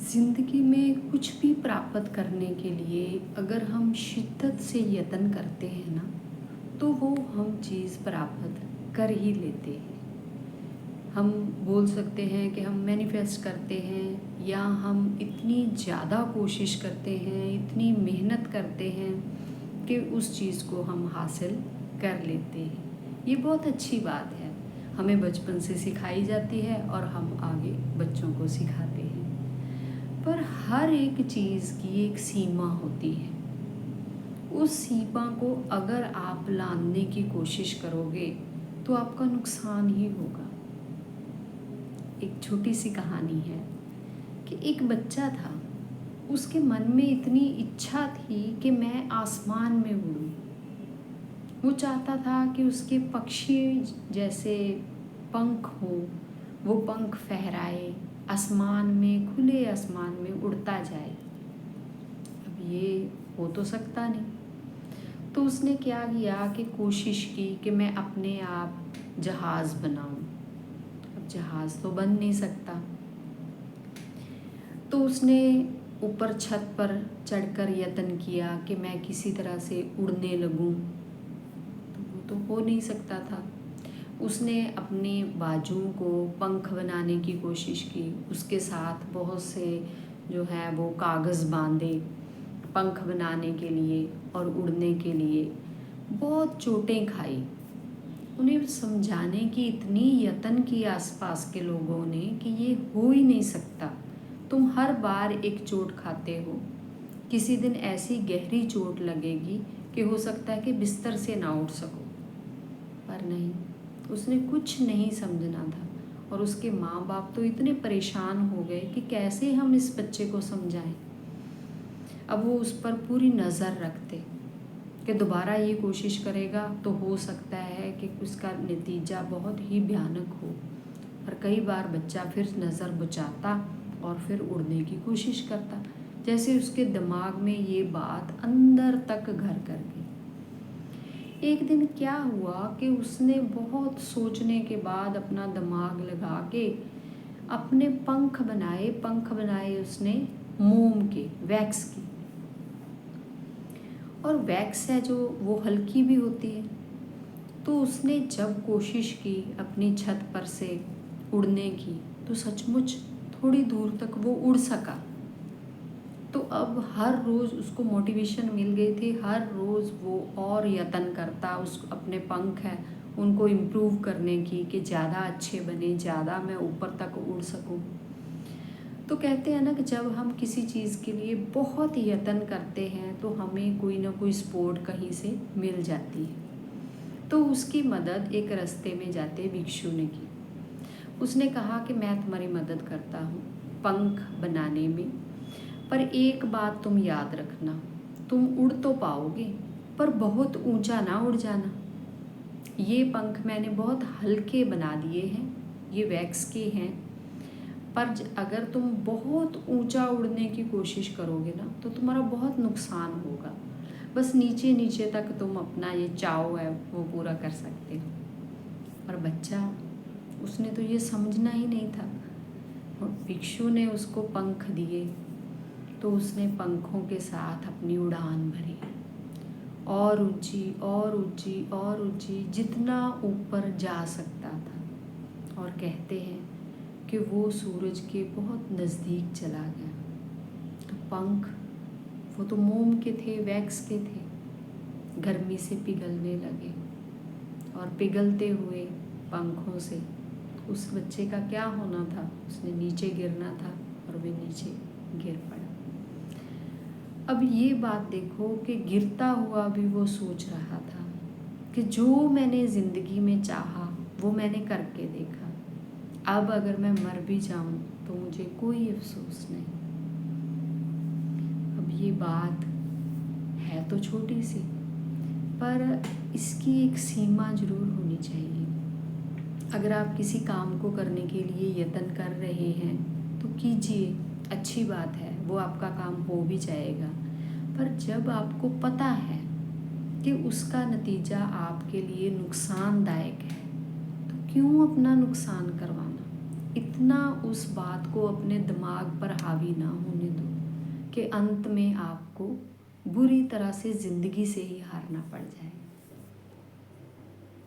ज़िंदगी में कुछ भी प्राप्त करने के लिए अगर हम शिद्दत से यत्न करते हैं ना, तो वो हम चीज़ प्राप्त कर ही लेते हैं। हम बोल सकते हैं कि हम मैनिफेस्ट करते हैं, या हम इतनी ज़्यादा कोशिश करते हैं, इतनी मेहनत करते हैं कि उस चीज़ को हम हासिल कर लेते हैं। ये बहुत अच्छी बात है, हमें बचपन से सिखाई जाती है और हम आगे बच्चों को सिखाते हैं। पर हर एक चीज़ की एक सीमा होती है। उस सीमा को अगर आप लांघने की कोशिश करोगे तो आपका नुकसान ही होगा। एक छोटी सी कहानी है कि एक बच्चा था, उसके मन में इतनी इच्छा थी कि मैं आसमान में उड़ूं। वो चाहता था कि उसके पक्षी जैसे पंख हो, वो पंख फहराए, आसमान में, खुले आसमान में उड़ता जाए। अब ये हो तो सकता नहीं, तो उसने क्या किया कि कोशिश की कि मैं अपने आप जहाज़ बनाऊं। अब जहाज़ तो बन नहीं सकता, तो उसने ऊपर छत पर चढ़कर यत्न किया कि मैं किसी तरह से उड़ने लगूं। तो वो तो हो नहीं सकता था। उसने अपने बाजुओं को पंख बनाने की कोशिश की, उसके साथ बहुत से जो है वो कागज़ बांधे पंख बनाने के लिए और उड़ने के लिए। बहुत चोटें खाई, उन्हें समझाने की इतनी यत्न की आसपास के लोगों ने कि ये हो ही नहीं सकता, तुम हर बार एक चोट खाते हो, किसी दिन ऐसी गहरी चोट लगेगी कि हो सकता है कि बिस्तर से ना उठ सको। पर नहीं, उसने कुछ नहीं समझना था। और उसके माँ बाप तो इतने परेशान हो गए कि कैसे हम इस बच्चे को समझाएं। अब वो उस पर पूरी नज़र रखते कि दोबारा ये कोशिश करेगा तो हो सकता है कि उसका नतीजा बहुत ही भयानक हो। पर कई बार बच्चा फिर नज़र बचाता और फिर उड़ने की कोशिश करता, जैसे उसके दिमाग में ये बात अंदर तक घर कर गई। एक दिन क्या हुआ कि उसने बहुत सोचने के बाद अपना दिमाग लगा के अपने पंख बनाए। पंख बनाए उसने मोम के, वैक्स की। और वैक्स है जो वो हल्की भी होती है। तो उसने जब कोशिश की अपनी छत पर से उड़ने की, तो सचमुच थोड़ी दूर तक वो उड़ सका। तो अब हर रोज़ उसको मोटिवेशन मिल गई थी, हर रोज़ वो और यत्न करता उस अपने पंख हैं उनको इम्प्रूव करने की कि ज़्यादा अच्छे बने, ज़्यादा मैं ऊपर तक उड़ सकूं। तो कहते हैं ना कि जब हम किसी चीज़ के लिए बहुत यत्न करते हैं तो हमें कोई ना कोई सपोर्ट कहीं से मिल जाती है। तो उसकी मदद एक रास्ते में जाते भिक्षु ने की। उसने कहा कि मैं तुम्हारी मदद करता हूँ पंख बनाने में, पर एक बात तुम याद रखना, तुम उड़ तो पाओगे पर बहुत ऊंचा ना उड़ जाना। ये पंख मैंने बहुत हल्के बना दिए हैं, ये वैक्स के हैं, पर अगर तुम बहुत ऊंचा उड़ने की कोशिश करोगे ना तो तुम्हारा बहुत नुकसान होगा। बस नीचे नीचे तक तुम अपना ये चाव है वो पूरा कर सकते हो। पर बच्चा, उसने तो ये समझना ही नहीं था। और भिक्षु ने उसको पंख दिए तो उसने पंखों के साथ अपनी उड़ान भरी, और ऊंची और ऊंची और ऊंची, जितना ऊपर जा सकता था। और कहते हैं कि वो सूरज के बहुत नज़दीक चला गया। तो पंख, वो तो मोम के थे, वैक्स के थे, गर्मी से पिघलने लगे। और पिघलते हुए पंखों से उस बच्चे का क्या होना था, उसने नीचे गिरना था और वे नीचे गिर पड़ा। अब ये बात देखो कि गिरता हुआ भी वो सोच रहा था कि जो मैंने ज़िंदगी में चाहा वो मैंने करके देखा, अब अगर मैं मर भी जाऊं तो मुझे कोई अफसोस नहीं। अब ये बात है तो छोटी सी, पर इसकी एक सीमा ज़रूर होनी चाहिए। अगर आप किसी काम को करने के लिए यत्न कर रहे हैं तो कीजिए, अच्छी बात है, वो आपका काम हो भी जाएगा। पर जब आपको पता है कि उसका नतीजा आपके लिए नुकसानदायक है तो क्यों अपना नुकसान करवाना। इतना उस बात को अपने दिमाग पर हावी ना होने दो कि अंत में आपको बुरी तरह से ज़िंदगी से ही हारना पड़ जाए।